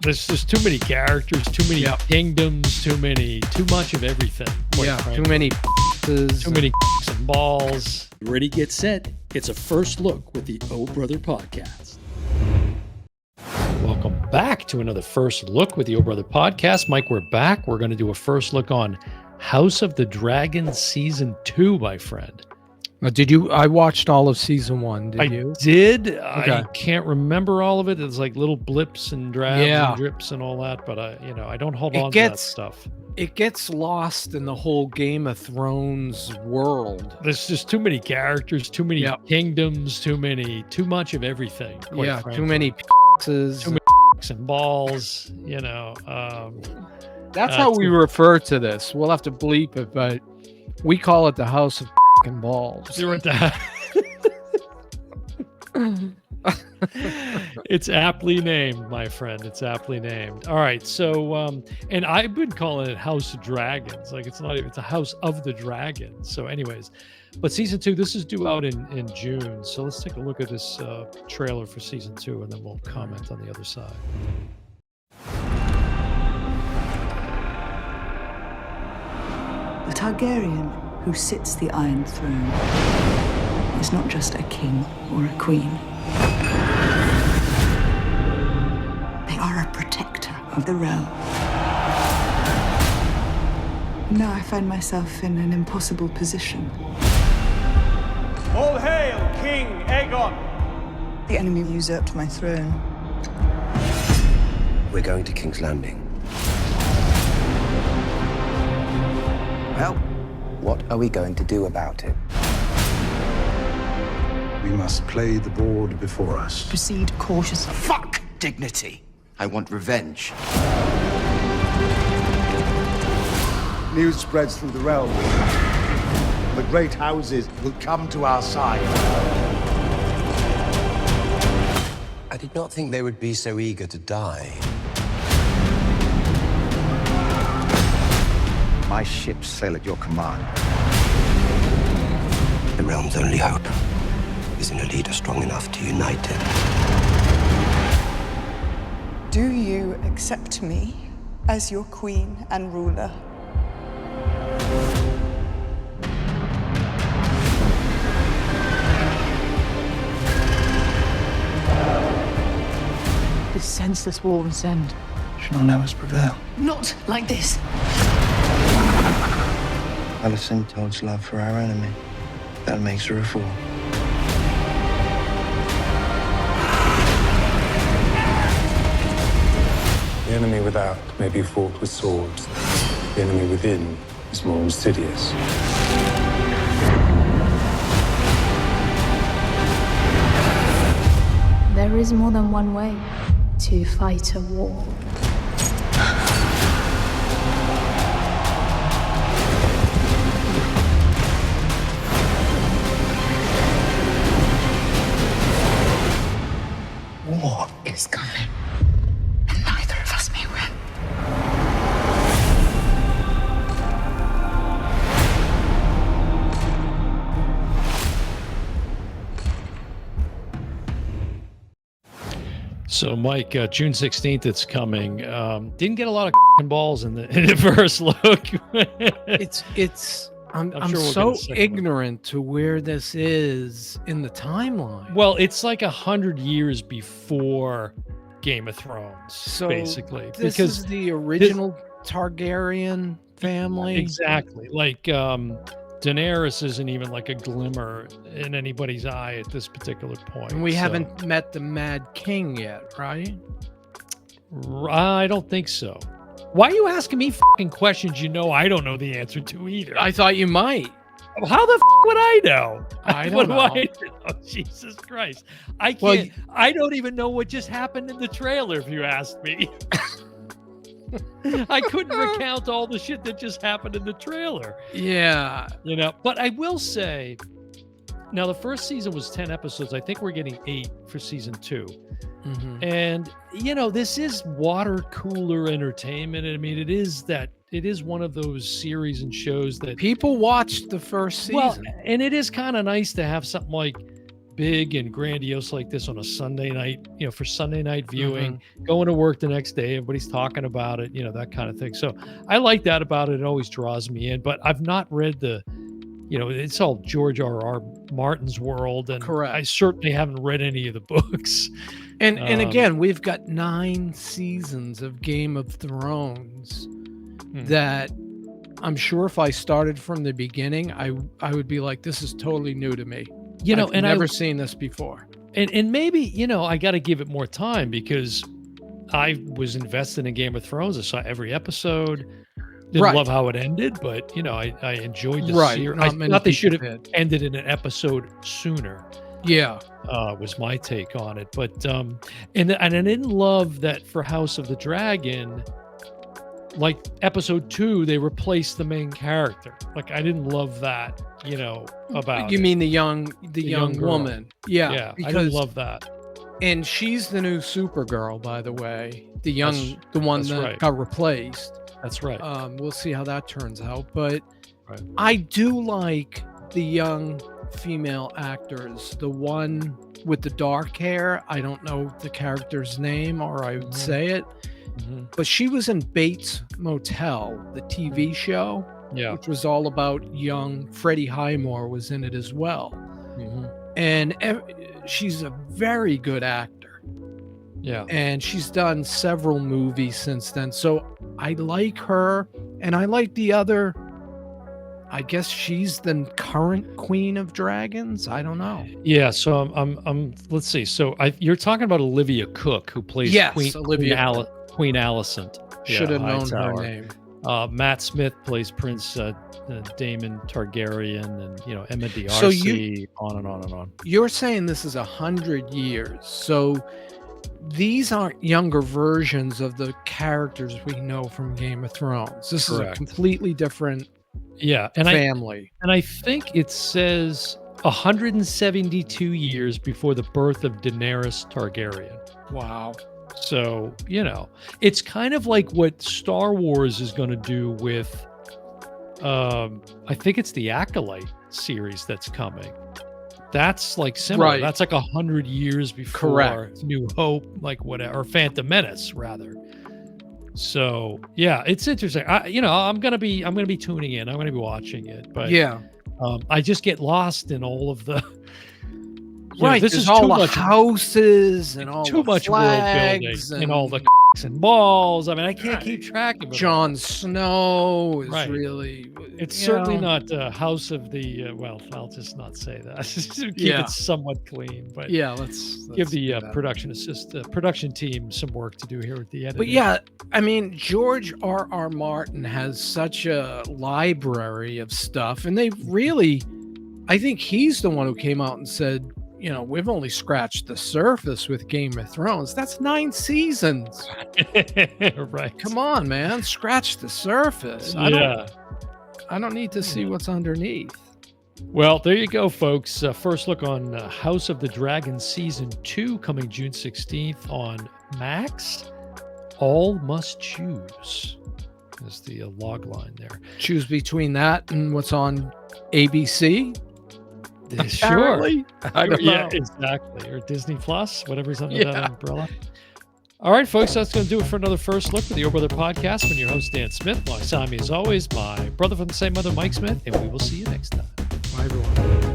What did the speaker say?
There's just too many characters, too many kingdoms, too much of everything. Too many too many and balls. Ready, get set. It's a first look with the Oh Brother podcast. Welcome back to another first look with the Oh Brother podcast. Mike, we're back. We're going to do a first look on House of the Dragon season 2, my friend. I watched all of season 1. Did you? I did. Okay. I can't remember all of it. It's like little blips and drabs and drips and all that, but I don't hold on to that stuff. It gets lost in the whole Game of Thrones world. There's just too many characters, too many kingdoms, too much of everything. Frankly. Too many and balls, That's how we refer to this. We'll have to bleep it, but we call it the House of balls. You're at that. It's aptly named, my friend. It's aptly named. All right. So, and I've been calling it House of Dragons. Like it's a House of the Dragons. So anyways, but season 2, this is due out in June. So let's take a look at this trailer for season 2 and then we'll comment on the other side. The Targaryen who sits the Iron Throne is not just a king or a queen. They are a protector of the realm. Now I find myself in an impossible position. All hail King Aegon! The enemy usurped my throne. We're going to King's Landing. Well, what are we going to do about it? We must play the board before us. Proceed cautiously. Fuck dignity! I want revenge. News spreads through the realm. The great houses will come to our side. I did not think they would be so eager to die. My ships sail at your command. The realm's only hope is in a leader strong enough to unite it. Do you accept me as your queen and ruler? This senseless war must end. Shall none of us prevail? Not like this. Alicent towards love for our enemy. That makes her a fool. The enemy without may be fought with swords. The enemy within is more insidious. There is more than one way to fight a war. War is coming, and neither of us may win. So, Mike, June 16th, it's coming. Didn't get a lot of balls in the first look. I'm sure so ignorant to where this is in the timeline. Well, it's like 100 years before Game of Thrones, So basically. This is the original Targaryen family. Exactly. Like Daenerys isn't even like a glimmer in anybody's eye at this particular point. And we haven't met the Mad King yet, right? I don't think so. Why are you asking me fucking questions you know I don't know the answer to either? I thought you might. How the would I know? I don't know. What do I know? Jesus Christ. I can't. Well, I don't even know what just happened in the trailer, if you asked me. I couldn't recount all the shit that just happened in the trailer. Yeah. But I will say, now the first season was 10 episodes. I think we're getting 8 for season 2. Mm-hmm. And, this is water cooler entertainment. I mean, it is one of those series and shows that people watched the first season. Well, and it is kind of nice to have something like big and grandiose like this on a Sunday night, for Sunday night viewing, going to work the next day, everybody's talking about it, that kind of thing. So I like that about it. It always draws me in, but I've not read it's all George R.R. Martin's world, and Correct. I certainly haven't read any of the books. And again, we've got 9 seasons of Game of Thrones that I'm sure if I started from the beginning, I would be like, this is totally new to me. I've never seen this before. And maybe, I got to give it more time because I was invested in Game of Thrones. I saw every episode. Didn't love how it ended, but I enjoyed the series. I thought they should have ended in an episode sooner. Yeah, was my take on it. But and I didn't love that for House of the Dragon. Like episode 2, they replaced the main character. Like I didn't love that. About you it. mean the young woman? Yeah, I didn't love that. And she's the new Supergirl, by the way. The one that got replaced. That's right. We'll see how that turns out. But I do like the young female actors. The one with the dark hair, I don't know the character's name, or I would say it. But she was in Bates Motel, the TV show, which was all about young Freddie Highmore was in it as well. And she's a very good actor. Yeah. And she's done several movies since then. So I like her, and I like the other. I guess she's the current Queen of Dragons. I don't know. Yeah. So I'm let's see. So you're talking about Olivia Cook, who plays Queen Alicent. Should have known her name. Matt Smith plays Prince Daemon Targaryen, and Emma D'Arcy, so on and on and on. You're saying this is 100 years. So these aren't younger versions of the characters we know from Game of Thrones. This is a completely different family. I think it says 172 years before the birth of Daenerys Targaryen. Wow. So, it's kind of like what Star Wars is going to do with, I think it's the Acolyte series that's coming. That's like similar. Right. That's like 100 years before New Hope, like whatever, or Phantom Menace rather. So yeah, it's interesting. I'm gonna be tuning in. I'm gonna be watching it. But I just get lost in all of the. This is all the houses and all too much world building and all the and balls. I mean, I can't keep track of it. Jon Snow is really. It's certainly not House of the. Well, I'll just not say that. Keep it somewhat clean, but let's give the production team some work to do here with the editing. But I mean, George R.R. Martin has such a library of stuff, and they really, I think he's the one who came out and said, we've only scratched the surface with Game of Thrones. That's 9 seasons. Right. Come on, man. Scratch the surface. I don't need to see what's underneath. Well, there you go, folks. First look on House of the Dragon Season 2 coming June 16th on Max. All must choose. Is the log line there. Choose between that and what's on ABC? Sure. I don't know. Exactly. Or Disney Plus, whatever's under that umbrella. All right, folks, that's going to do it for another First Look with the Your Brother Podcast. I'm your host, Dan Smith. Alongside me, as always, my brother from the same mother, Mike Smith, and we will see you next time. Bye, everyone.